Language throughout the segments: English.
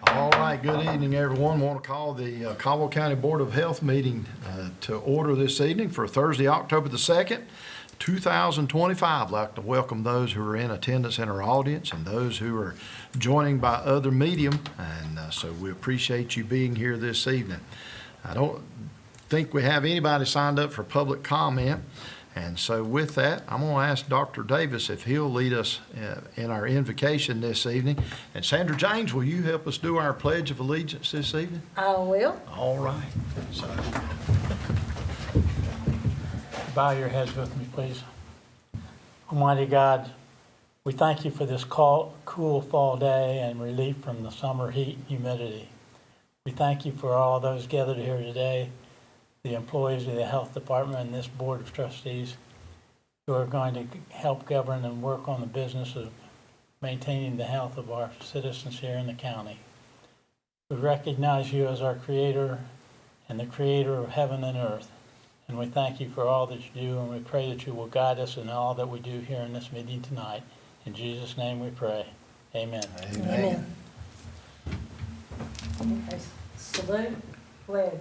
All right, good evening, everyone. Want to call the Caldwell County Board of Health meeting to order this evening for Thursday, October the 2nd, 2025. I'd like to welcome those who are in attendance in our audience and those who are joining by other medium, and so we appreciate you being here this evening. I don't think we have anybody signed up for public comment. And so with that, I'm going to ask Dr. Davis if he'll lead us in our invocation this evening. And Sandra James, will you help us do our Pledge of Allegiance this evening? I will. All right. So, Bow your heads with me, please. Almighty God, we thank you for this cool fall day and relief from the summer heat and humidity. We thank you for all those gathered here today, the employees of the health department and this board of trustees who are going to help govern and work on the business of maintaining the health of our citizens here in the county. We recognize you as our creator and the creator of heaven and earth. And we thank you for all that you do, and we pray that you will guide us in all that we do here in this meeting tonight. In Jesus' name we pray. Amen. amen. Okay, salute, pledge.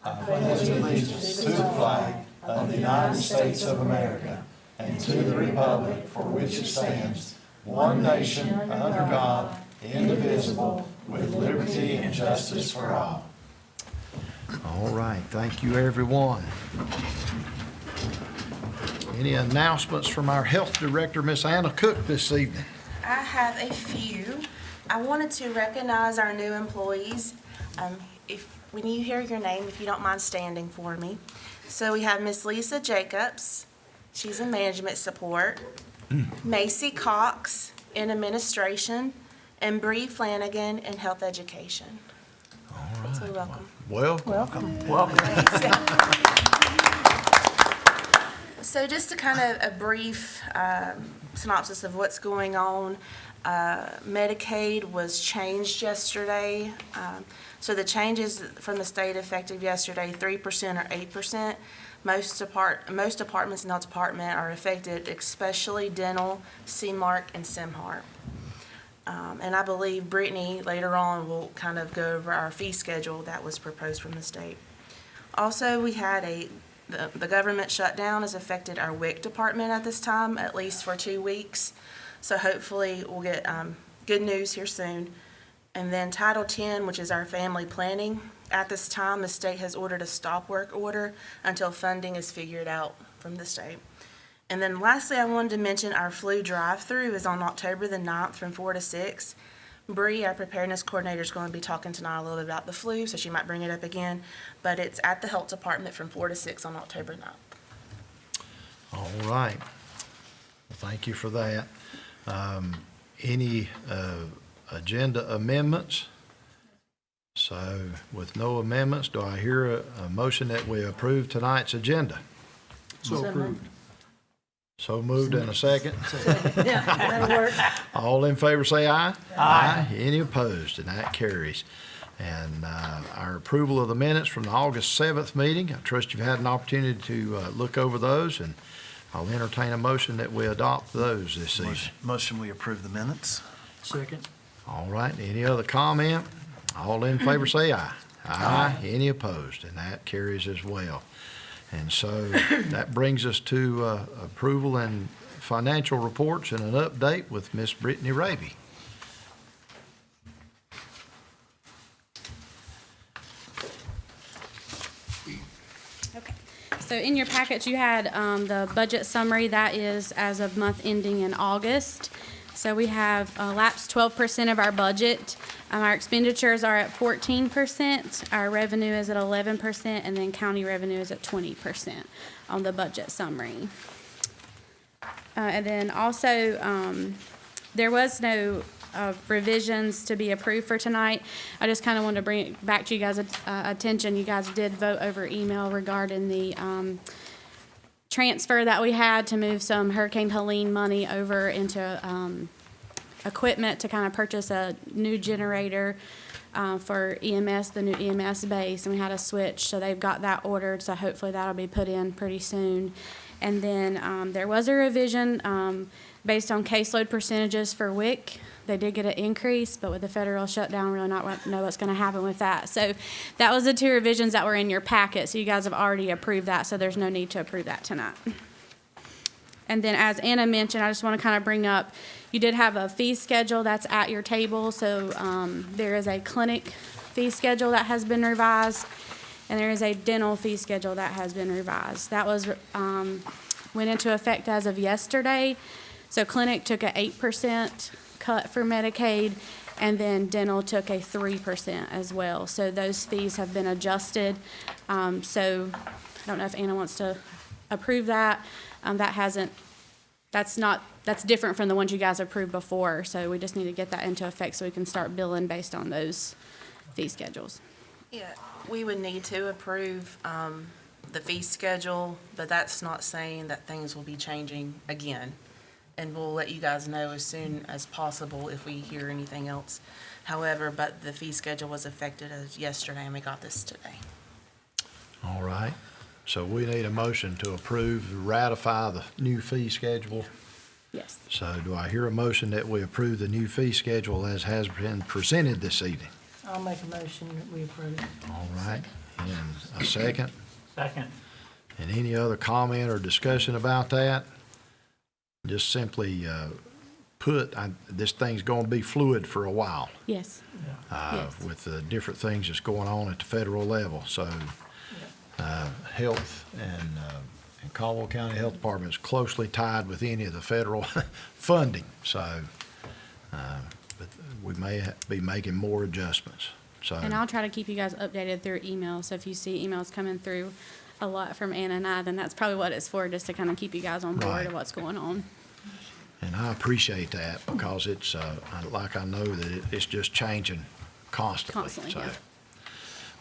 I pledge allegiance to the flag of the United States of America and to the republic for which it stands, one nation, under God, indivisible, with liberty and justice for all. All right. Thank you, everyone. Any announcements from our health director, Miss Anna Cook, this evening? I have a few. I wanted to recognize our new employees. When you hear your name, if you don't mind standing for me. So we have Miss Lisa Jacobs. She's in management support. Macy Cox in administration. And Bree Flanagan in health education. All right. So welcome. Welcome. So just to kind of a brief synopsis of what's going on. Medicaid was changed yesterday. So the changes from the state effective yesterday, 3% or 8%. Most departments in the health department are affected, especially dental, CMARC, and SIMHARP. And I believe Brittany later on will kind of go over our fee schedule that was proposed from the state. Also, we had the government shutdown has affected our WIC department at this time, at least for 2 weeks. So hopefully we'll get good news here soon. And then Title X, which is our family planning, at this time the state has ordered a stop work order until funding is figured out from the state. And then lastly, I wanted to mention our flu drive-through is on October the 9th from 4 to 6. Bree, our preparedness coordinator, is going to be talking tonight a little bit about the flu, so she might bring it up again. But it's at the health department from 4 to 6 on October 9th. All right. Well, thank you for that. Any agenda amendments? So with no amendments, do I hear a motion that we approve tonight's agenda? So approved. So moved in a second. Yeah, that'll work. All in favor say aye. Aye. Any opposed? And that carries. And our approval of the minutes from the August 7th meeting, I trust you've had an opportunity to look over those, and I'll entertain a motion that we adopt those this evening. Motion we approve the minutes. Second. All right, any other comment? All in favor say aye. Aye. Any opposed? And that carries as well. And so that brings us to approval and financial reports and an update with Miss Brittany Raby. Okay. So in your package, you had the budget summary. That is as of month ending in August. So we have lapsed 12% of our budget. Our expenditures are at 14%. Our revenue is at 11%, and then county revenue is at 20% on the budget summary. And then also, there was no revisions to be approved for tonight. I just kind of wanted to bring it back to you guys' attention. You guys did vote over email regarding the transfer that we had to move some Hurricane Helene money over into equipment to kind of purchase a new generator for EMS, the new EMS base, and we had a switch, so they've got that ordered, so hopefully that'll be put in pretty soon. And then there was a revision based on caseload percentages for WIC. They did get an increase, but with the federal shutdown, really not know what's going to happen with that. So that was the 2 revisions that were in your packet. So you guys have already approved that, so there's no need to approve that tonight. And then as Anna mentioned, I just want to kind of bring up, you did have a fee schedule that's at your table. So there is a clinic fee schedule that has been revised, and there is a dental fee schedule that has been revised. That was went into effect as of yesterday. So clinic took a 8% cut for Medicaid, and then dental took a 3% as well. So those fees have been adjusted. So I don't know if Anna wants to approve that. That's different from the ones you guys approved before. So we just need to get that into effect so we can start billing based on those fee schedules. Yeah, we would need to approve the fee schedule, but that's not saying that things will be changing again. And we'll let you guys know as soon as possible if we hear anything else. However, but the fee schedule was effective as yesterday, and we got this today. All right. So we need a motion to approve, ratify the new fee schedule. Yes. So do I hear a motion that we approve the new fee schedule as has been presented this evening? I'll make a motion that we approve. All right. And a second? Second. And any other comment or discussion about that? Just simply this thing's going to be fluid for a while Yes. Yes. with the different things that's going on at the federal level. So health and Caldwell County Health Department is closely tied with any of the federal funding. So but we may be making more adjustments. So. And I'll try to keep you guys updated through email. So if you see emails coming through a lot from Anna and I, then that's probably what it's for, just to kind of keep you guys on board Right. of what's going on. And I appreciate that because it's, like I know that it's just changing constantly. Constantly, So, yeah.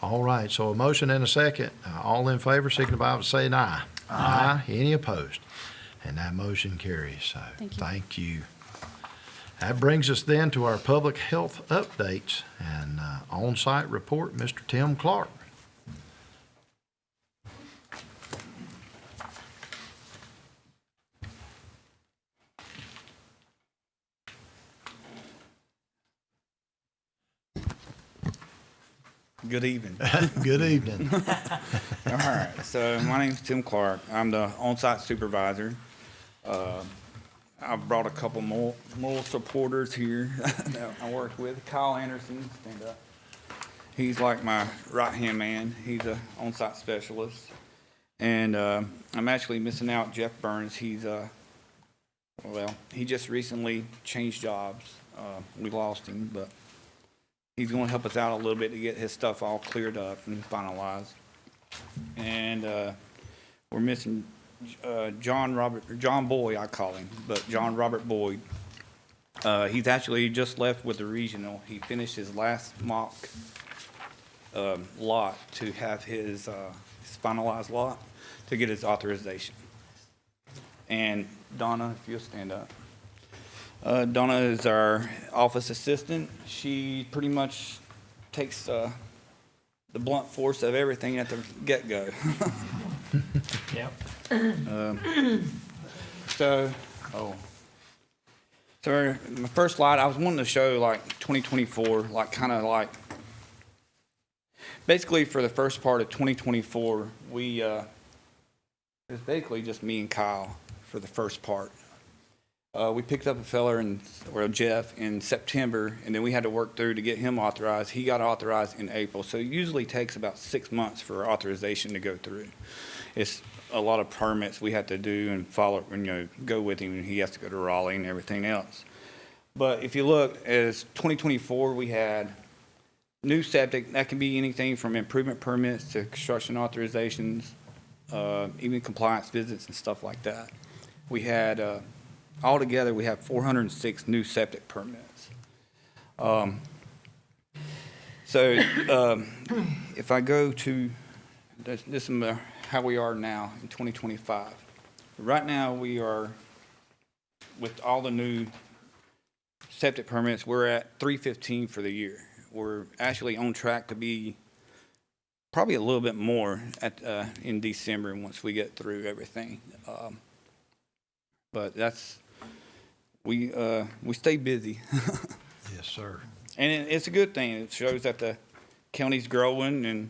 all right, so a motion and a second. All in favor, signify by saying aye. Aye. Any opposed? And that motion carries. So, Thank you. thank you. That brings us then to our public health updates and on-site report, Mr. Tim Clark. Good evening. Good evening. All right, so my name's Tim Clark. I'm the on-site supervisor. I've brought a couple more supporters here that I work with. Kyle Anderson, stand up. He's like my right-hand man. He's a on-site specialist. And I'm actually missing out Jeff Burns. He's, he just recently changed jobs. We lost him, but he's going to help us out a little bit to get his stuff all cleared up and finalized. And we're missing John Boyd, I call him, but John Robert Boyd. He's actually just left with the regional. He finished his last mock lot to have his finalized lot to get his authorization. And Donna, if you'll stand up. Donna is our office assistant. She pretty much takes the blunt force of everything at the get-go. Yep. So my first slide, I was wanting to show like 2024, like kind of like, basically for the first part of 2024, it was basically just me and Kyle for the first part. We picked up a fella Jeff in September, and then we had to work through to get him authorized. He got authorized in April, so it usually takes about 6 months for authorization to go through. It's a lot of permits we have to do and follow, go with him, and he has to go to Raleigh and everything else. But if you look, as 2024, we had new septic. That can be anything from improvement permits to construction authorizations, even compliance visits and stuff like that. We had altogether, we have 406 new septic permits. If I go to, this is how we are now in 2025. Right now, we are, with all the new septic permits, we're at 315 for the year. We're actually on track to be probably a little bit more in December once we get through everything. But that's we stay busy. Yes, sir. And it's a good thing. It shows that the county's growing and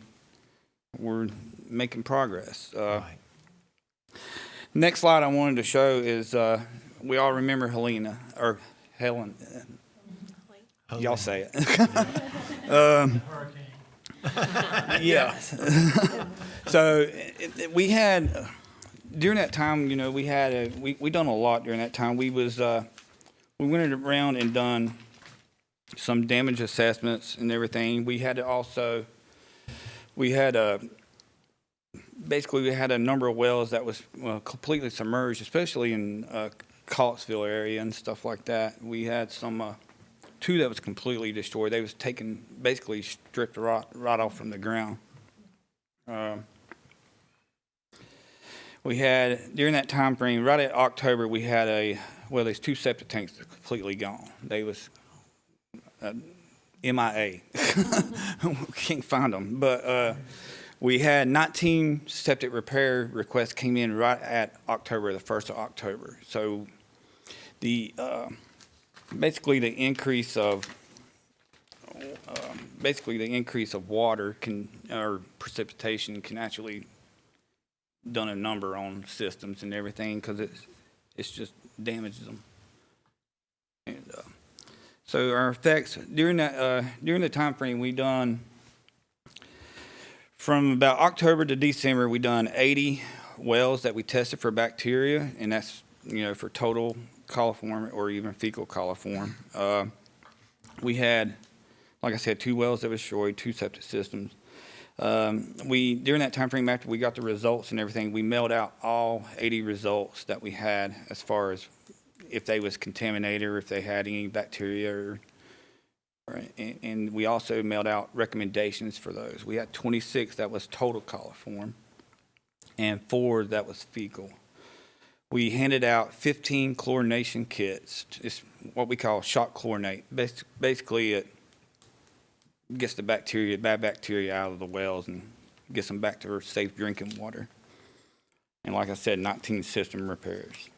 we're making progress. Right. Next slide I wanted to show is, we all remember Helena, or Helen. Y'all say it. Yeah. So we had, during that time, you know, we done a lot during that time. We went around and done some damage assessments and everything. We had basically we had a number of wells that was completely submerged, especially in Caldwell area and stuff like that. We had some two that was completely destroyed. They was taken, basically stripped right off from the ground. We had, during that time frame, right at October, we had there's 2 septic tanks that were completely gone. They was MIA. We can't find them. But we had 19 septic repair requests came in right at October, the 1st of October. So basically the increase of water or precipitation can actually done a number on systems and everything, because it's just damages them. And so our effects during the time frame, we done from about October to December, we done 80 wells that we tested for bacteria, and that's, you know, for total coliform or even fecal coliform. We had, like I said, 2 wells that was destroyed, 2 septic systems. During that time frame, after we got the results and everything, we mailed out all 80 results that we had, as far as if they was contaminated or if they had any bacteria, and we also mailed out recommendations for those. We had 26 that was total coliform and 4 that was fecal. We handed out 15 chlorination kits. It's what we call shock chlorinate. Basically, it gets the bacteria, bad bacteria, out of the wells and gets them back to safe drinking water. And like I said, 19 system repairs.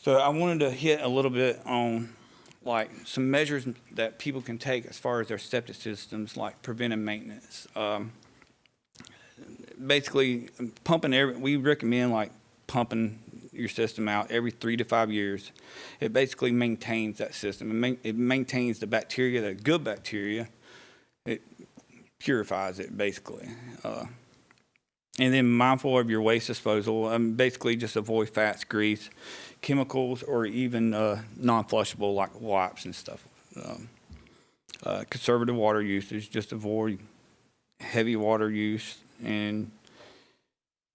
So I wanted to hit a little bit on like some measures that people can take as far as their septic systems, like preventive maintenance. Basically, we recommend like pumping your system out every 3 to 5 years. It basically maintains that system. It maintains the bacteria, the good bacteria. It purifies it, basically. And then mindful of your waste disposal. Basically just avoid fats, grease, chemicals, or even non-flushable like wipes and stuff. Conservative water usage, just avoid heavy water use, and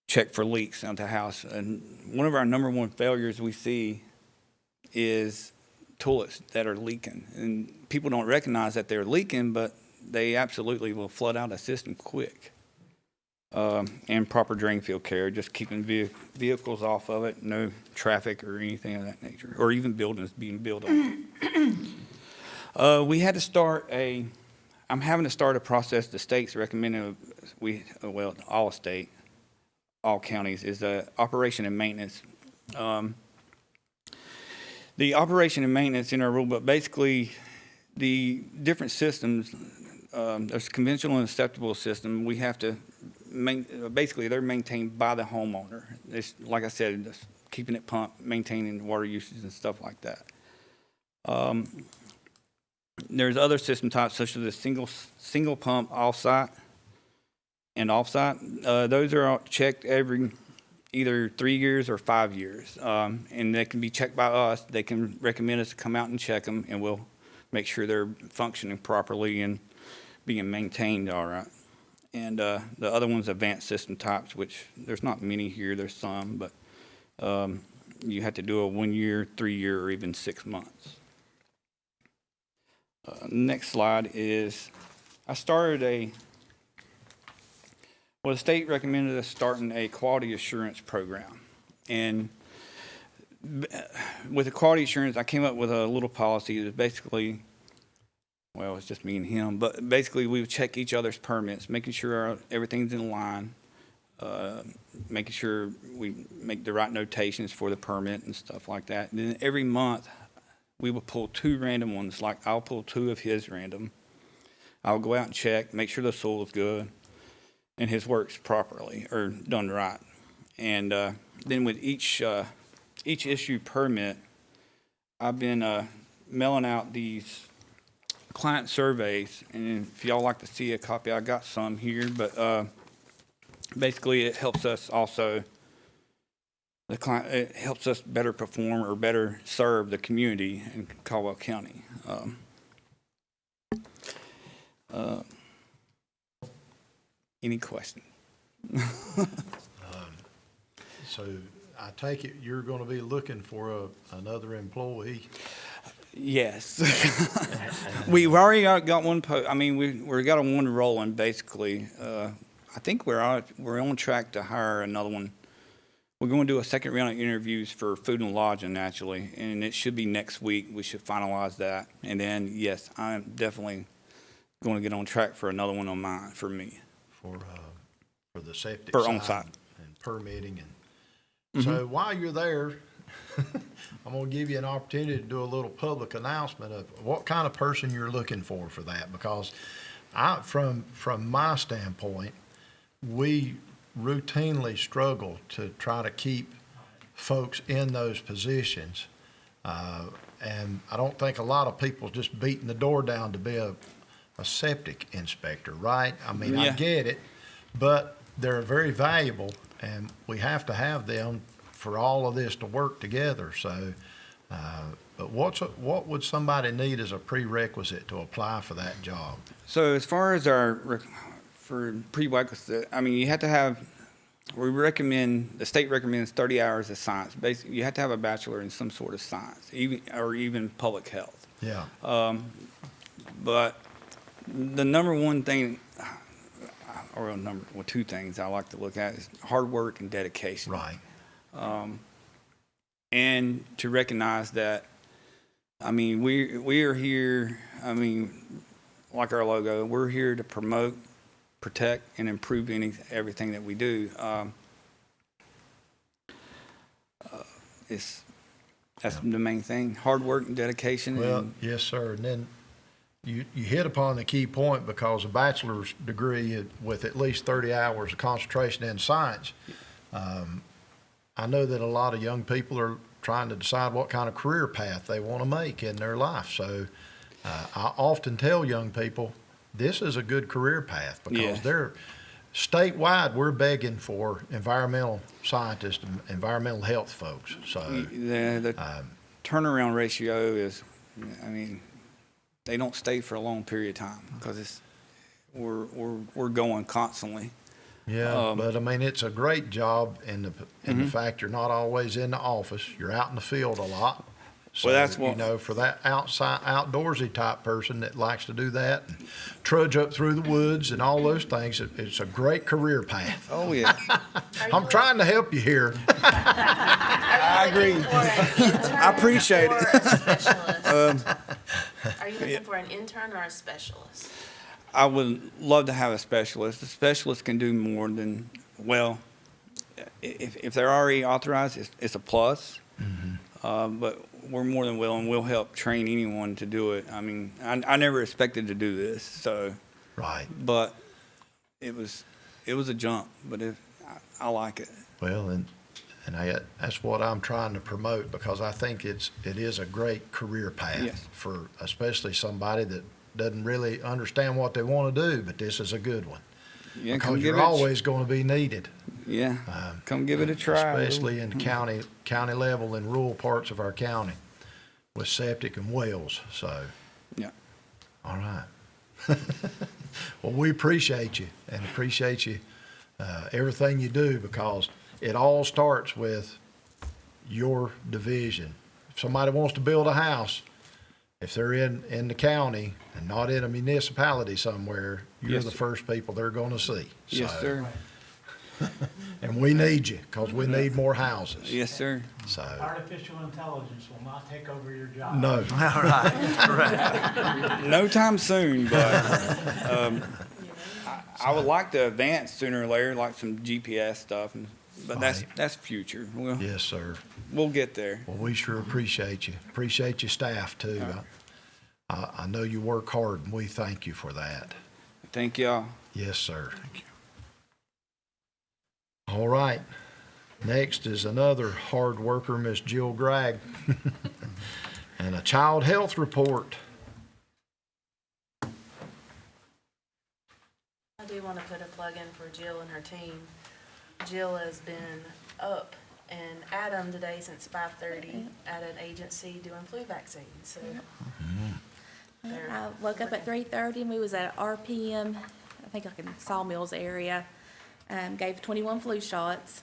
check for leaks out the house. And one of our number 1 failures we see is toilets that are leaking. And people don't recognize that they're leaking, but they absolutely will flood out a system quick. And proper drain field care, just keeping vehicles off of it, no traffic or anything of that nature, or even buildings being built on it. We had to start I'm having to start a process the state's recommending, all counties, is operation and maintenance. The operation and maintenance in our rule book, basically the different systems, there's conventional and acceptable system. We have to, basically they're maintained by the homeowner. It's, like I said, just keeping it pumped, maintaining water usage and stuff like that. There's other system types such as the single pump off-site and off-site. Those are checked every either 3 years or 5 years, and they can be checked by us. They can recommend us to come out and check them, and we'll make sure they're functioning properly and being maintained all right. And the other one's advanced system types, which there's not many here. There's some, but you have to do a 1 year, 3 year, or even 6 months. Next slide is, the state recommended us starting a quality assurance program. And with the quality assurance, I came up with a little policy that basically, well, it's just me and him, but basically we would check each other's permits, making sure everything's in line. making sure we make the right notations for the permit and stuff like that. And then every month, we will pull 2 random ones, like I'll pull 2 of his random. I'll go out and check, make sure the soil is good, and his work's properly, or done right. And then with each issue permit, I've been mailing out these client surveys, and if y'all like to see a copy, I got some here, but basically it helps us also, it helps us better perform or better serve the community in Caldwell County. Any questions? So I take it you're going to be looking for another employee? Yes. We've already got one we got one rolling, basically. I think we're on track to hire another one. We're going to do a second round of interviews for food and lodging, actually, and it should be next week. We should finalize that. And then, yes, I'm definitely going to get on track for another one on mine, for me. For the septic For side on-site. and permitting. And so while you're there, I'm going to give you an opportunity to do a little public announcement of what kind of person you're looking for that, because from my standpoint, we routinely struggle to try to keep folks in those positions. And I don't think a lot of people just beating the door down to be a septic inspector, right? I mean, I Yeah. get it, but they're very valuable, and we have to have them for all of this to work together. So, but what would somebody need as a prerequisite to apply for that job? So as far as for prerequisites, you have to have, the state recommends 30 hours of science. Basically, you have to have a bachelor in some sort of science, even public health. Yeah. But the number one thing, or two things I like to look at is hard work and dedication. Right. And to recognize that, we are here, like our logo, we're here to promote, protect, and improve everything that we do. That's the main thing, hard work and dedication. Well, yes, sir. And then you hit upon the key point, because a bachelor's degree with at least 30 hours of concentration in science, I know that a lot of young people are trying to decide what kind of career path they want to make in their life. So I often tell young people, this is a good career path, because they're statewide, we're begging for environmental scientists and environmental health folks. So the turnaround ratio is, they don't stay for a long period of time, because we're going constantly. Yeah, but it's a great job in the fact you're not always in the office. You're out in the field a lot. So, Well, that's what for that outdoorsy type person that likes to do that and trudge up through the woods and all those things, it's a great career path. Oh yeah, I'm trying to help you here. I agree. I appreciate it. Are you looking for an intern or a specialist? I would love to have a specialist. The specialist can do more than, if they're already authorized, it's a plus. But we're more than willing. We'll help train anyone to do it. I never expected to do this, so. Right. But it was a jump, but I like it. Well, and that's what I'm trying to promote, because I think it is a great career path for especially somebody that doesn't really understand what they want to do, but this is a good one. Yeah, because you're always going to be needed. Yeah, come give it a try. Especially in the county level in rural parts of our county with septic and wells, so. Yeah. All right. Well, we appreciate you and appreciate you, everything you do, because it all starts with your division. If somebody wants to build a house, if they're in the county and not in a municipality somewhere, you're the first people they're going to see. Yes, So, sir. And we need you, because we need more houses. Yes, sir. So, Artificial intelligence will not take over your job. no. No time soon, but I would like to advance sooner or later, like some GPS stuff, but Right. that's future. Yes, sir. We'll get there. Well, we sure appreciate you. Appreciate your staff too. I know you work hard and we thank you for that. Thank y'all. Yes, sir. Thank you. All right. Next is another hard worker, Miss Jill Gregg. And a child health report. I do want to put a plug in for Jill and her team. Jill has been up and at 'em today since 5:30 at an agency doing flu vaccines, so. they're I woke up at 3:30 and we was at RPM, I think like in Sawmills area. Gave 21 flu shots.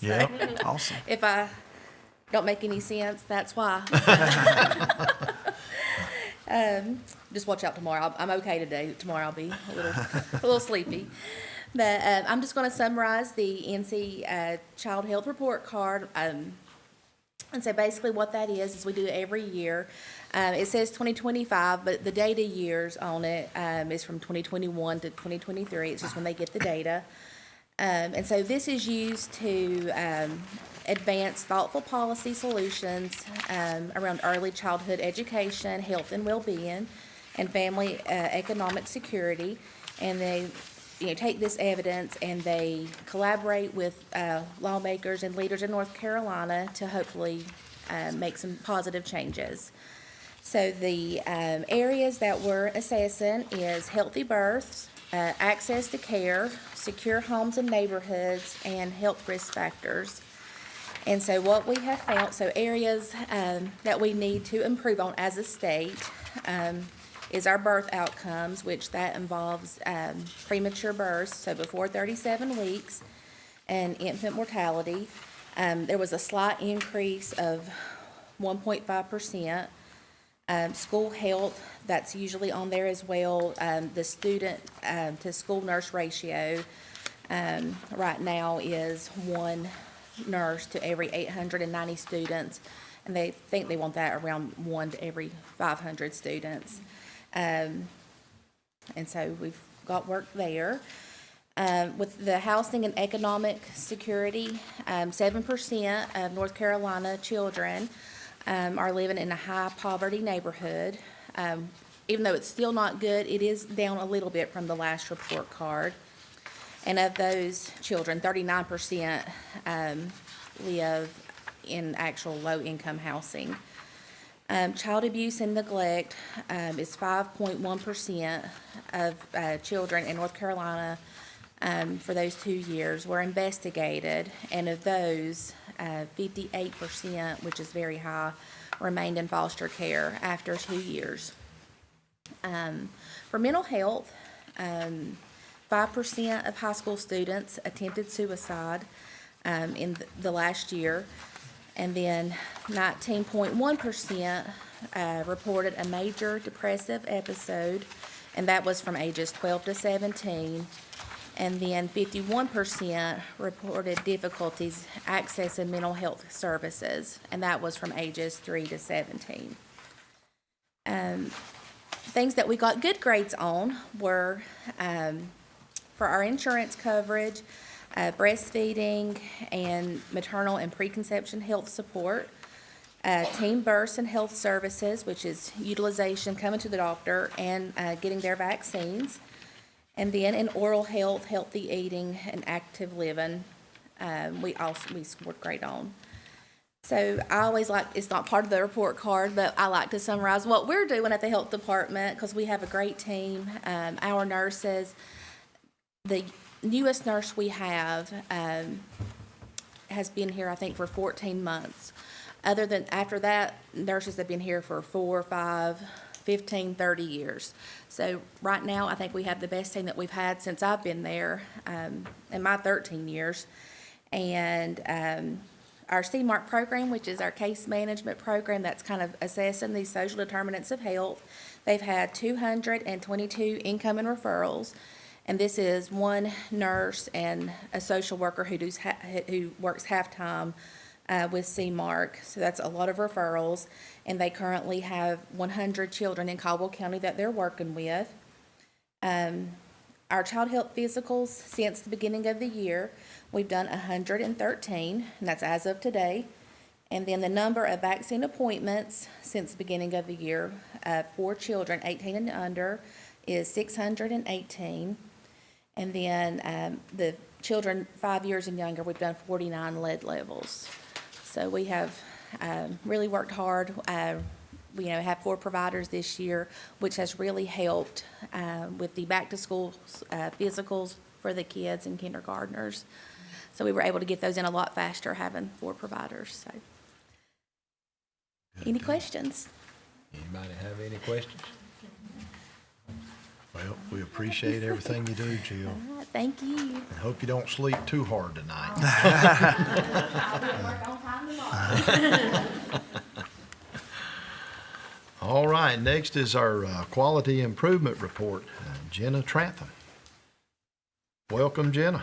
Yeah. Awesome. If I don't make any sense, that's why. Just watch out tomorrow. I'm okay today. Tomorrow I'll be a little sleepy. But I'm just going to summarize the NC Child Health Report Card. And so basically what that is we do it every year. It says 2025, but the data years on it is from 2021 to 2023. It's just when they get the data. And so this is used to advance thoughtful policy solutions around early childhood education, health and well-being, and family economic security. And they take this evidence and they collaborate with lawmakers and leaders in North Carolina to hopefully make some positive changes. So the areas that we're assessing is healthy births, access to care, secure homes and neighborhoods, and health risk factors. And so what we have found, so areas that we need to improve on as a state is our birth outcomes, which that involves premature births, so before 37 weeks, and infant mortality. There was a slight increase of 1.5%. School health, that's usually on there as well. The student to school nurse ratio right now is 1 nurse to every 890 students, and they think they want that around 1 to every 500 students. And so we've got work there. With the housing and economic security, 7% of North Carolina children are living in a high poverty neighborhood. Even though it's still not good, it is down a little bit from the last report card. And of those children, 39% live in actual low-income housing. Child abuse and neglect is 5.1% of children in North Carolina for those 2 years were investigated, and of those, 58%, which is very high, remained in foster care after 2 years. For mental health, 5% of high school students attempted suicide in the last year, and then 19.1% reported a major depressive episode, and that was from ages 12 to 17. And then 51% reported difficulties accessing mental health services, and that was from ages 3 to 17. Things that we got good grades on were for our insurance coverage, breastfeeding and maternal and preconception health support, teen births and health services, which is utilization, coming to the doctor and getting their vaccines. And then in oral health, healthy eating, and active living, we scored great on. So I always like, it's not part of the report card, but I like to summarize what we're doing at the health department because we have a great team. Our nurses, the newest nurse we have has been here, I think, for 14 months. After that, nurses have been here for 4, 5, 15, 30 years. So right now, I think we have the best team that we've had since I've been there in my 13 years. And our CMARC program, which is our case management program that's kind of assessing these social determinants of health, they've had 222 incoming referrals. And this is 1 nurse and a social worker who works half-time with CMARC. So that's a lot of referrals. And they currently have 100 children in Caldwell County that they're working with. our child health physicals since the beginning of the year, we've done 113, and that's as of today. And then the number of vaccine appointments since the beginning of the year for children 18 and under is 618. And then the children 5 years and younger, we've done 49 lead levels. So we have really worked hard. We have 4 providers this year, which has really helped with the back-to-school physicals for the kids and kindergartners. So we were able to get those in a lot faster having 4 providers. So, any questions? Anybody have any questions? Well, we appreciate everything you do, Jill, All right, thank you. and hope you don't sleep too hard tonight. I'll be at work on time tomorrow. All right, next is our quality improvement report. Jenna Trantham. Welcome, Jenna.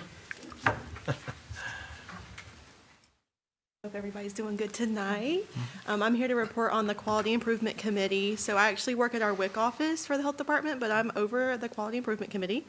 Hope everybody's doing good tonight. I'm here to report on the Quality Improvement Committee. So I actually work at our WIC office for the Health Department, but I'm over the Quality Improvement Committee.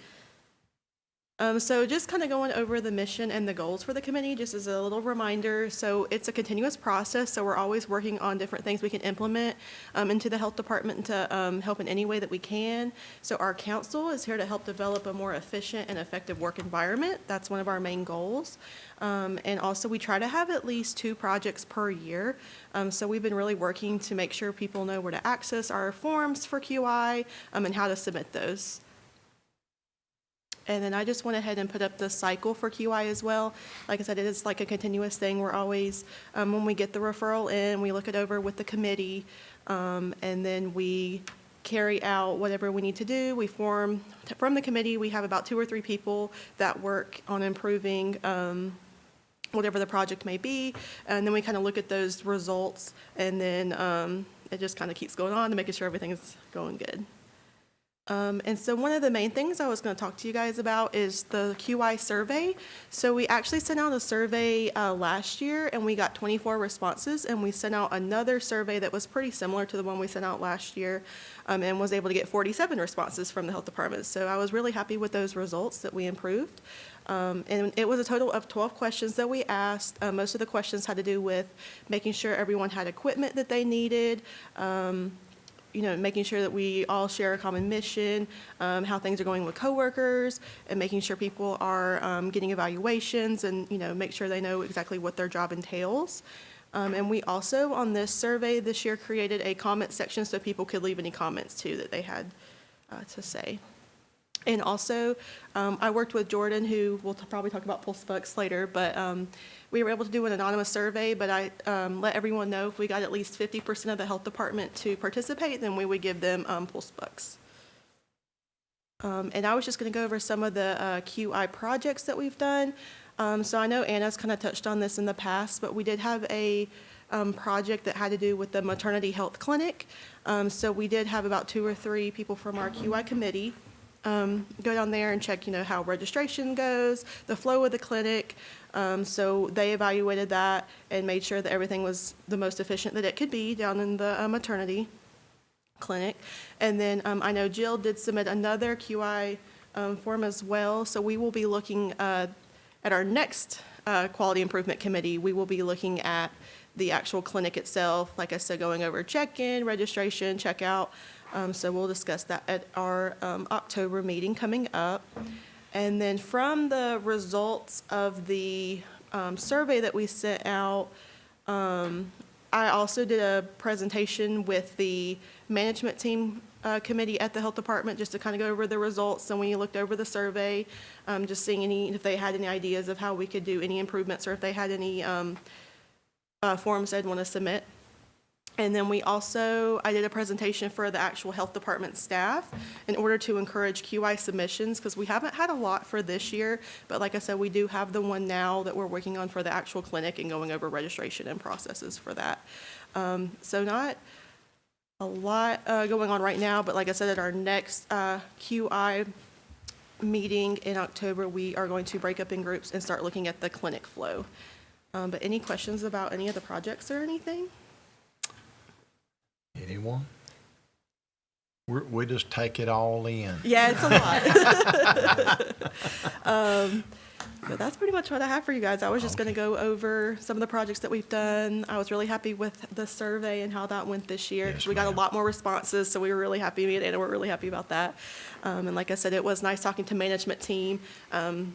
So just kind of going over the mission and the goals for the committee, just as a little reminder. So it's a continuous process, so we're always working on different things we can implement into the health department to help in any way that we can. So our council is here to help develop a more efficient and effective work environment. That's one of our main goals. And also we try to have at least 2 projects per year. So we've been really working to make sure people know where to access our forms for QI and how to submit those. And then I just went ahead and put up the cycle for QI as well. Like I said, it is like a continuous thing. We're always, when we get the referral in, we look it over with the committee, and then we carry out whatever we need to do. We form, from the committee, we have about 2 or 3 people that work on improving whatever the project may be. And then we kind of look at those results, and then it just kind of keeps going on to making sure everything is going good. And so one of the main things I was going to talk to you guys about is the QI survey. So we actually sent out a survey last year, and we got 24 responses, and we sent out another survey that was pretty similar to the one we sent out last year, and was able to get 47 responses from the health department. So I was really happy with those results that we improved. And it was a total of 12 questions that we asked. Most of the questions had to do with making sure everyone had equipment that they needed, making sure that we all share a common mission, how things are going with coworkers, and making sure people are getting evaluations and, make sure they know exactly what their job entails. And we also, on this survey this year, created a comment section so people could leave any comments, too, that they had to say. And also, I worked with Jordan, who we'll probably talk about Pulse Bucks later, but we were able to do an anonymous survey, but I let everyone know if we got at least 50% of the health department to participate, then we would give them Pulse Bucks. And I was just going to go over some of the QI projects that we've done. So I know Anna's kind of touched on this in the past, but we did have a project that had to do with the maternity health clinic. So we did have about 2 or 3 people from our QI committee go down there and check, how registration goes, the flow of the clinic. So they evaluated that and made sure that everything was the most efficient that it could be down in the maternity clinic. And then I know Jill did submit another QI form as well. So we will be looking at our next quality improvement committee. We will be looking at the actual clinic itself. Like I said, going over check-in, registration, check-out. So we'll discuss that at our October meeting coming up. And then from the results of the survey that we sent out, I also did a presentation with the management team committee at the health department just to kind of go over the results. And we looked over the survey, just seeing if they had any ideas of how we could do any improvements, or if they had any forms they'd want to submit. And then I did a presentation for the actual health department staff in order to encourage QI submissions, because we haven't had a lot for this year, but like I said, we do have the one now that we're working on for the actual clinic and going over registration and processes for that. So not a lot going on right now, but like I said, at our next QI meeting in October, we are going to break up in groups and start looking at the clinic flow. But any questions about any of the projects or anything? Anyone? We just take it all in. Yeah, it's a lot. But that's pretty much what I have for you guys. I was just going to go over some of the projects that we've done. I was really happy with the survey and how that went this year. Yes, We got a ma'am. lot more responses, so we were really happy. Me and Anna were really happy about that. And like I said, it was nice talking to management team,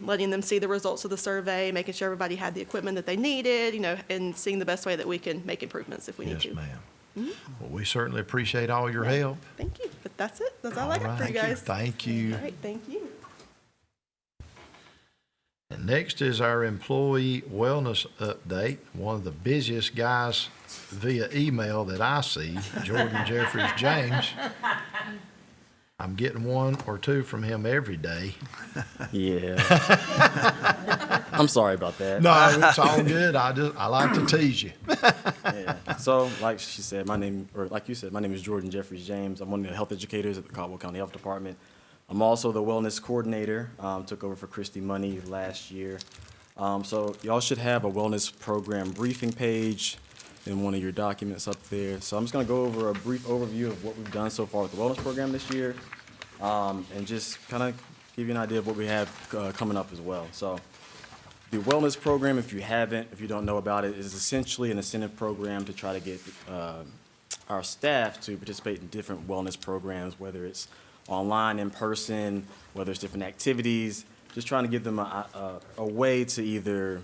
letting them see the results of the survey, making sure everybody had the equipment that they needed, and seeing the best way that we can make improvements if we need Yes, to. ma'am. Well, we certainly appreciate all your help. Thank you. But that's it. That's all I got for you right. guys. Thank you. All right, thank you. And next is our employee wellness update. One of the busiest guys via email that I see, Jordan Jeffries James. I'm getting one or two from him every day. Yeah. I'm sorry about that. No, it's all good. I like to tease you. Yeah. So, like she said, like you said, my name is Jordan Jeffries James. I'm one of the health educators at the Caldwell County Health Department. I'm also the wellness coordinator. Took over for Christy Money last year. So y'all should have a wellness program briefing page in one of your documents up there. So I'm just going to go over a brief overview of what we've done so far with the wellness program this year, and just kind of give you an idea of what we have coming up as well. So the wellness program, if you don't know about it, is essentially an incentive program to try to get our staff to participate in different wellness programs, whether it's online, in person, whether it's different activities, just trying to give them a way to either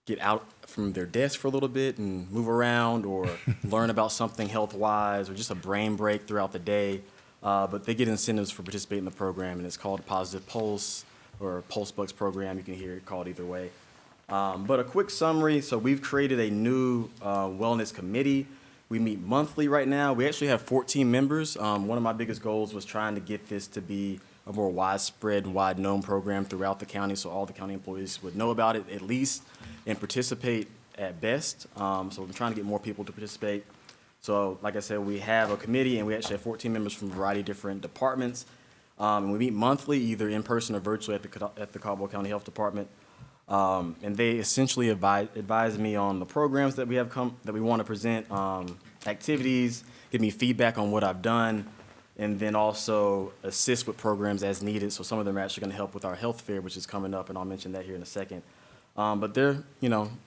get out from their desk for a little bit and move around, or learn about something health-wise, or just a brain break throughout the day. But they get incentives for participating in the program, and it's called a Positive Pulse or Pulse Bucks program. You can hear it called either way. But a quick summary, so we've created a new wellness committee. We meet monthly right now. We actually have 14 members. One of my biggest goals was trying to get this to be a more widespread and wide-known program throughout the county, so all the county employees would know about it at least and participate at best. So we're trying to get more people to participate. So like I said, we have a committee, and we actually have 14 members from a variety of different departments. And we meet monthly, either in person or virtually at the Caldwell County Health Department. And they essentially advise me on the programs that we have that we want to present, activities, give me feedback on what I've done, and then also assist with programs as needed. So some of them are actually going to help with our health fair, which is coming up, and I'll mention that here in a second. But they're,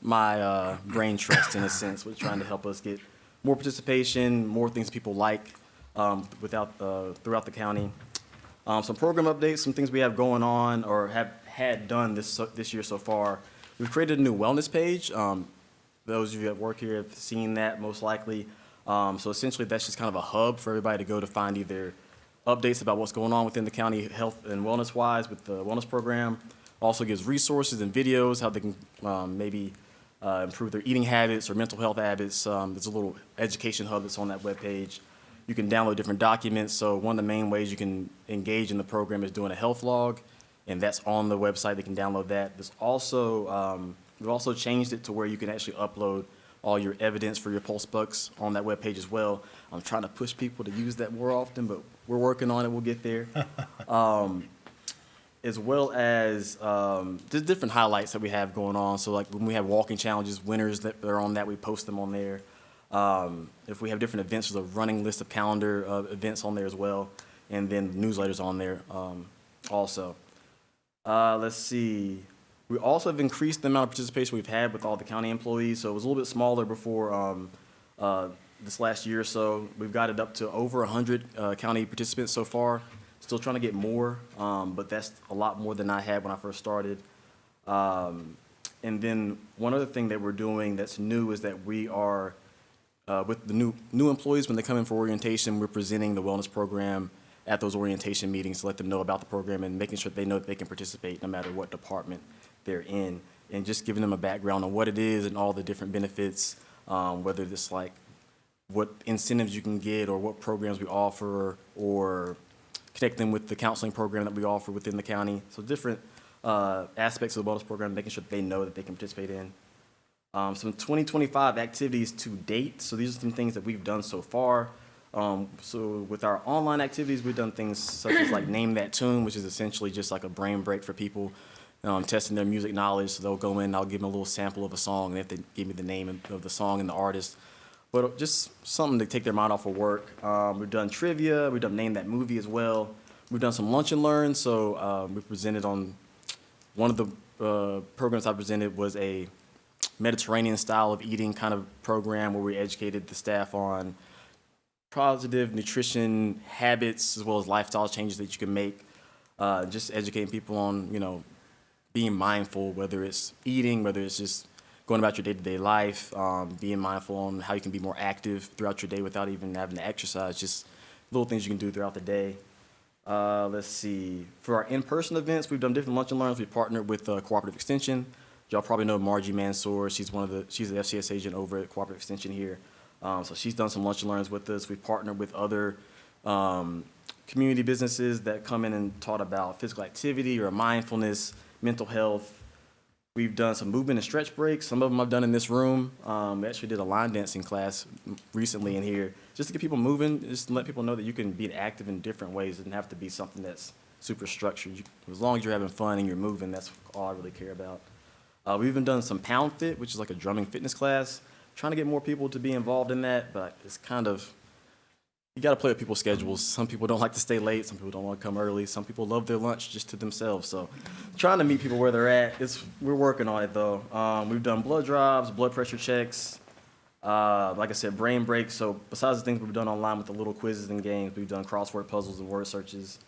my brain trust in a sense, with trying to help us get more participation, more things people like throughout the county. Some program updates, some things we have going on or have had done this year so far. We've created a new wellness page. Those of you that work here have seen that most likely. So essentially that's just kind of a hub for everybody to go to find either updates about what's going on within the county health and wellness wise with the wellness program. Also gives resources and videos, how they can maybe improve their eating habits or mental health habits. There's a little education hub that's on that webpage. You can download different documents. So one of the main ways you can engage in the program is doing a health log, and that's on the website. They can download that. There's also, we've also changed it to where you can actually upload all your evidence for your Pulse Bucks on that webpage as well. I'm trying to push people to use that more often, but we're working on it. We'll get there. As well as just different highlights that we have going on. So like when we have walking challenges, winners that are on that, we post them on there. If we have different events, there's a running list of calendar events on there as well, and then newsletters on there also. Let's see. We also have increased the amount of participation we've had with all the county employees. So it was a little bit smaller before this last year or so. We've got it up to over 100 county participants so far. Still trying to get more, but that's a lot more than I had when I first started. And then one other thing that we're doing that's new is that we are, with the new employees, when they come in for orientation, we're presenting the wellness program at those orientation meetings to let them know about the program and making sure they know that they can participate no matter what department they're in, and just giving them a background on what it is and all the different benefits, whether it's like what incentives you can get or what programs we offer, or connect them with the counseling program that we offer within the county. So different aspects of the wellness program, making sure that they know that they can participate in. Some 2025 activities to date. So these are some things that we've done so far. So with our online activities, we've done things such as like Name That Tune, which is essentially just like a brain break for people, testing their music knowledge. So they'll go in, I'll give them a little sample of a song, and if they give me the name of the song and the artist. but just something to take their mind off of work. We've done trivia, we've done Name That Movie as well. We've done some lunch and learn, so we presented on, one of the programs I presented was a Mediterranean style of eating kind of program where we educated the staff on positive nutrition habits as well as lifestyle changes that you can make. Just educating people on, being mindful, whether it's eating, whether it's just going about your day-to-day life, being mindful on how you can be more active throughout your day without even having to exercise, just little things you can do throughout the day. Let's see. For our in-person events, we've done different lunch and learns. We've partnered with Cooperative Extension. Y'all probably know Margie Mansour. She's the FCS agent over at Cooperative Extension here. So she's done some lunch and learns with us. We've partnered with other community businesses that come in and taught about physical activity or mindfulness, mental health. We've done some movement and stretch breaks. Some of them I've done in this room. We actually did a line dancing class recently in here, just to get people moving, just to let people know that you can be active in different ways. It doesn't have to be something that's super structured. As long as you're having fun and you're moving, that's all I really care about. We've even done some Pound Fit, which is like a drumming fitness class. Trying to get more people to be involved in that, but it's kind of, you got to play with people's schedules. Some people don't like to stay late. Some people don't want to come early. Some people love their lunch just to themselves. So trying to meet people where they're at. We're working on it, though. We've done blood drives, blood pressure checks, like I said, brain breaks. So besides the things we've done online with the little quizzes and games, we've done crossword puzzles and word searches.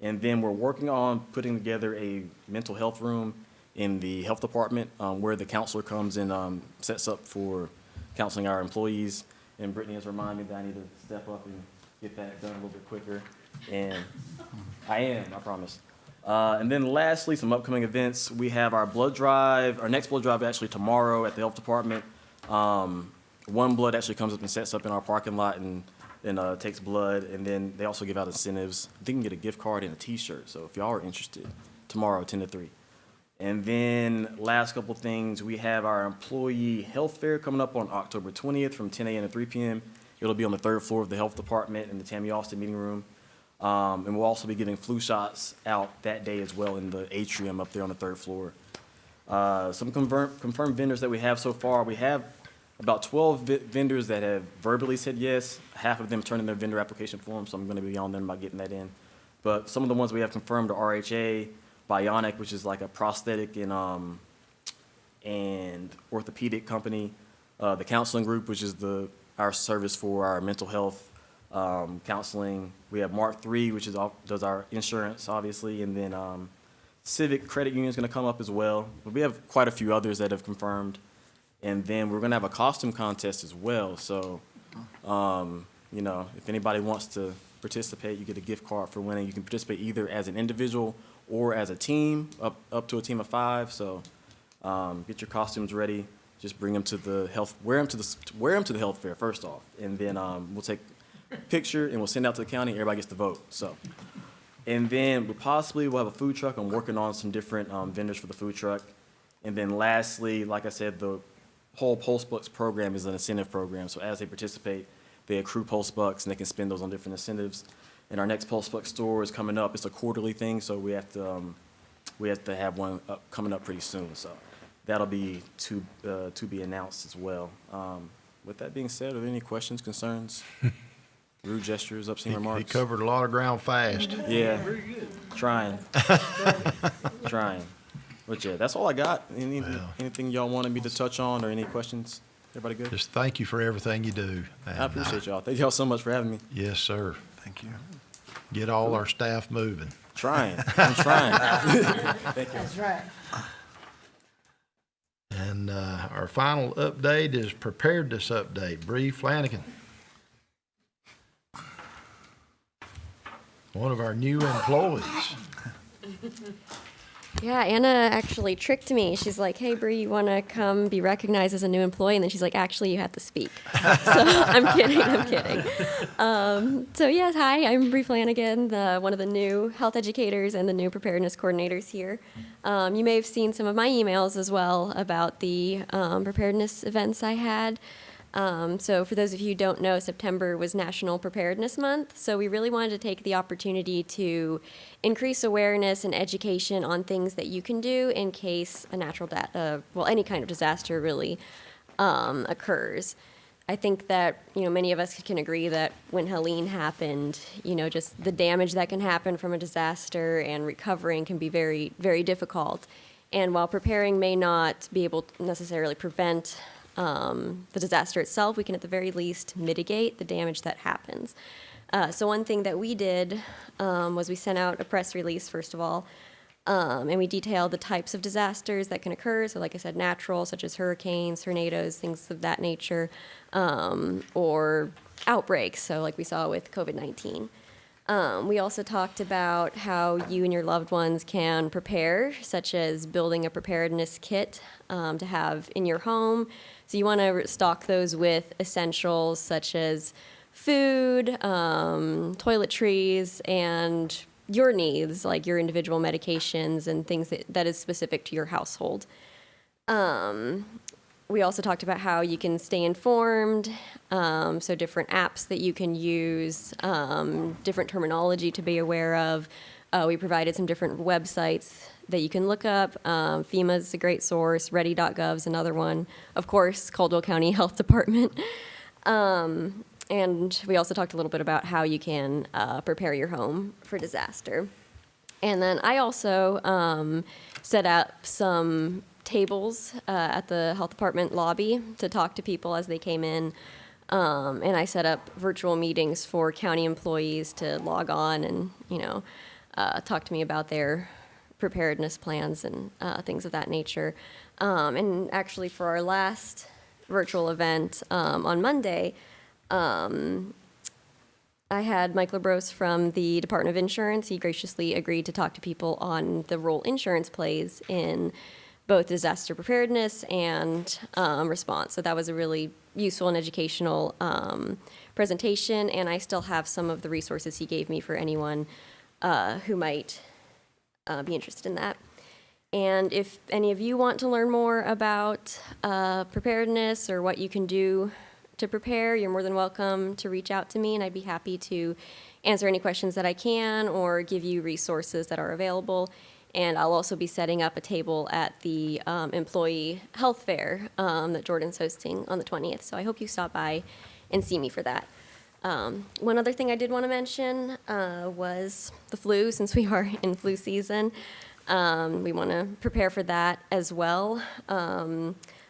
And then we're working on putting together a mental health room in the health department where the counselor comes and sets up for counseling our employees. And Brittany has reminded me that I need to step up and get that done a little bit quicker. And I promise. And then lastly, some upcoming events. We have our blood drive, our next blood drive actually tomorrow at the health department. One Blood actually comes up and sets up in our parking lot and takes blood. And then they also give out incentives. They can get a gift card and a t-shirt. So if y'all are interested, tomorrow, 10 to 3. And then last couple things, we have our employee health fair coming up on October 20th from 10 a.m. to 3 p.m. It'll be on the 3rd floor of the health department in the Tammy Austin meeting room. And we'll also be giving flu shots out that day as well in the atrium up there on the 3rd floor. Some confirmed vendors that we have so far, we have about 12 vendors that have verbally said yes. Half of them turned in their vendor application form, so I'm going to be on them about getting that in. But some of the ones we have confirmed are RHA, Bionic, which is like a prosthetic and orthopedic company. The Counseling Group, which is our service for our mental health counseling. We have Mark III, which does our insurance, obviously, and then Civic Credit Union is going to come up as well. But we have quite a few others that have confirmed. And then we're going to have a costume contest as well. So, if anybody wants to participate, you get a gift card for winning. You can participate either as an individual or as a team, up to a team of 5. So get your costumes ready. Just bring them to the health, wear them to the health fair first off. And then we'll take a picture and we'll send it out to the county. Everybody gets to vote. So, and then we'll have a food truck. I'm working on some different vendors for the food truck. And then lastly, like I said, the whole Pulse Bucks program is an incentive program. So as they participate, they accrue Pulse Bucks and they can spend those on different incentives. And our next Pulse Bucks store is coming up. It's a quarterly thing, so we have to have one coming up pretty soon. So that'll be to be announced as well. With that being said, are there any questions, concerns, rude gestures, obscene remarks? He covered a lot of ground fast. Yeah, trying. But yeah, that's all I got. Anything y'all wanted me to touch on or any questions? Everybody good? Just thank you for everything you do. And, I appreciate y'all. Thank y'all so much for having me. Yes, sir. Thank you. Get all our staff moving. I'm trying. Thank you. That's right. And our final update is preparedness update. Bree Flanagan. One of our new employees. Yeah, Anna actually tricked me. She's like, hey, Bree, you want to come be recognized as a new employee? And then she's like, actually, you have to speak. So I'm kidding. So yes, hi, I'm Bree Flanagan, one of the new health educators and the new preparedness coordinators here. You may have seen some of my emails as well about the preparedness events I had. So for those of you who don't know, September was National Preparedness Month. So we really wanted to take the opportunity to increase awareness and education on things that you can do in case a any kind of disaster really occurs. I think that, many of us can agree that when Helene happened, just the damage that can happen from a disaster and recovering can be very, very difficult. And while preparing may not be able to necessarily prevent the disaster itself, we can at the very least mitigate the damage that happens. So one thing that we did was we sent out a press release, first of all, and we detailed the types of disasters that can occur. So like I said, natural, such as hurricanes, tornadoes, things of that nature, or outbreaks, so like we saw with COVID-19. We also talked about how you and your loved ones can prepare, such as building a preparedness kit to have in your home. So you want to stock those with essentials such as food, toiletries, and your needs, like your individual medications and things that is specific to your household. We also talked about how you can stay informed, so different apps that you can use, different terminology to be aware of. We provided some different websites that you can look up. FEMA is a great source. Ready.gov is another one. Of course, Caldwell County Health Department. And we also talked a little bit about how you can prepare your home for disaster. And then I also set up some tables at the health department lobby to talk to people as they came in. And I set up virtual meetings for county employees to log on and, talk to me about their preparedness plans and things of that nature. And actually for our last virtual event on Monday, I had Mike LaBrose from the Department of Insurance. He graciously agreed to talk to people on the role insurance plays in both disaster preparedness and response. So that was a really useful and educational presentation, and I still have some of the resources he gave me for anyone who might be interested in that. And if any of you want to learn more about preparedness or what you can do to prepare, you're more than welcome to reach out to me, and I'd be happy to answer any questions that I can or give you resources that are available. And I'll also be setting up a table at the employee health fair that Jordan's hosting on the 20th. So I hope you stop by and see me for that. One other thing I did want to mention was the flu, since we are in flu season. We want to prepare for that as well.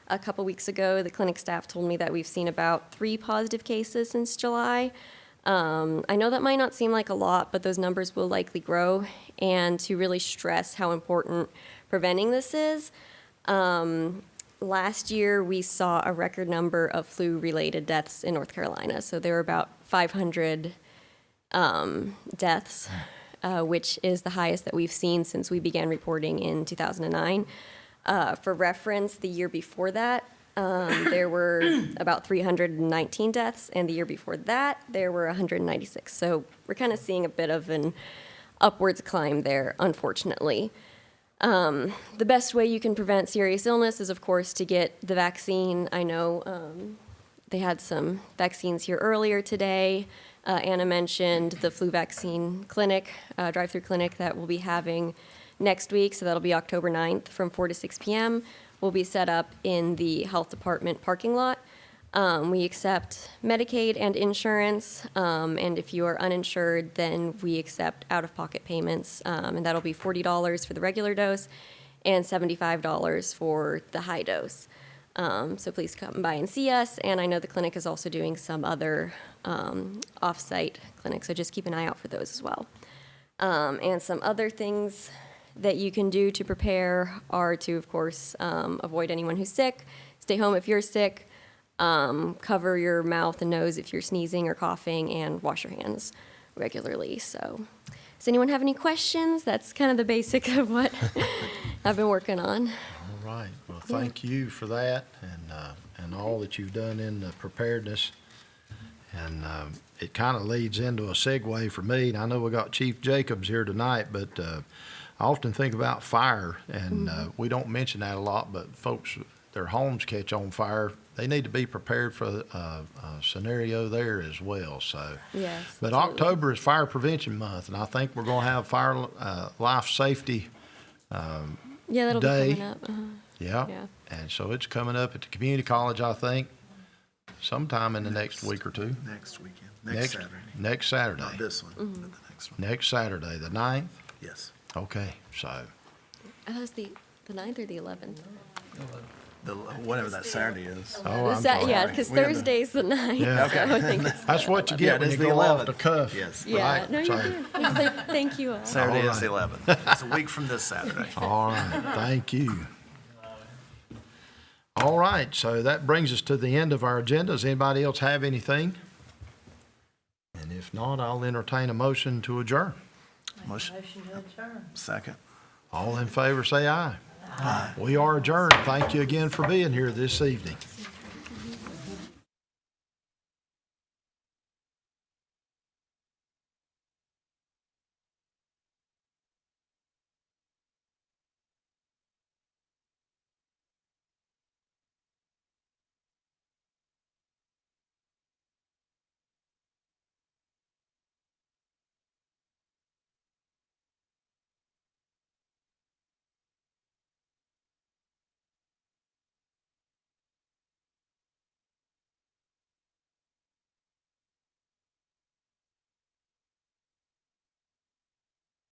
A couple weeks ago, the clinic staff told me that we've seen about 3 positive cases since July. I know that might not seem like a lot, but those numbers will likely grow. And to really stress how important preventing this is, last year we saw a record number of flu-related deaths in North Carolina. So there were about 500 deaths, which is the highest that we've seen since we began reporting in 2009. For reference, the year before that, there were about 319 deaths, and the year before that, there were 196. So we're kind of seeing a bit of an upwards climb there, unfortunately. The best way you can prevent serious illness is, of course, to get the vaccine. I know they had some vaccines here earlier today. Anna mentioned the flu vaccine clinic, drive-through clinic that we'll be having next week, so that'll be October 9th from 4 to 6 p.m. Will be set up in the health department parking lot. We accept Medicaid and insurance, and if you are uninsured, then we accept out-of-pocket payments, and that'll be $40 for the regular dose and $75 for the high dose. So please come by and see us, and I know the clinic is also doing some other off-site clinics, so just keep an eye out for those as well. And some other things that you can do to prepare are to, of course, avoid anyone who's sick, stay home if you're sick, cover your mouth and nose if you're sneezing or coughing, and wash your hands regularly. So does anyone have any questions? That's kind of the basic of what I've been working on. All right. Well, thank you for that and all that you've done in the preparedness. And it kind of leads into a segue for me. And I know we got Chief Jacobs here tonight, but I often think about fire, and we don't mention that a lot, but folks, their homes catch on fire. They need to be prepared for a scenario there as well. So, Yes. but absolutely. October is Fire Prevention Month, and I think we're going to have fire life safety Yeah, that'll day. be coming up. Yeah. Yeah. And so it's coming up at the community college, I think. sometime in the next week or two. Next weekend, next Saturday. Next Saturday. Not this one, but the next one. Next Saturday, the 9th? Yes. Okay, so, I thought it was the 9th or the 11th. Whatever that Saturday is. oh, I'm Yeah, sorry. because We had the- Thursday's the 9th. Yeah. So I think it's, That's what you Yeah, get it when is you the go off 11th. the cuff. Yes. yeah, right? no, you're So- good. Thank you all. Saturday All is the right. 11th. It's a week from this Saturday. All right, thank you. All right, so that brings us to the end of our agenda. Does anybody else have anything? And if not, I'll entertain a motion to adjourn. Motion. Motion to adjourn. Second. All in favor, say aye. Aye. We are adjourned. Thank you again for being here this evening.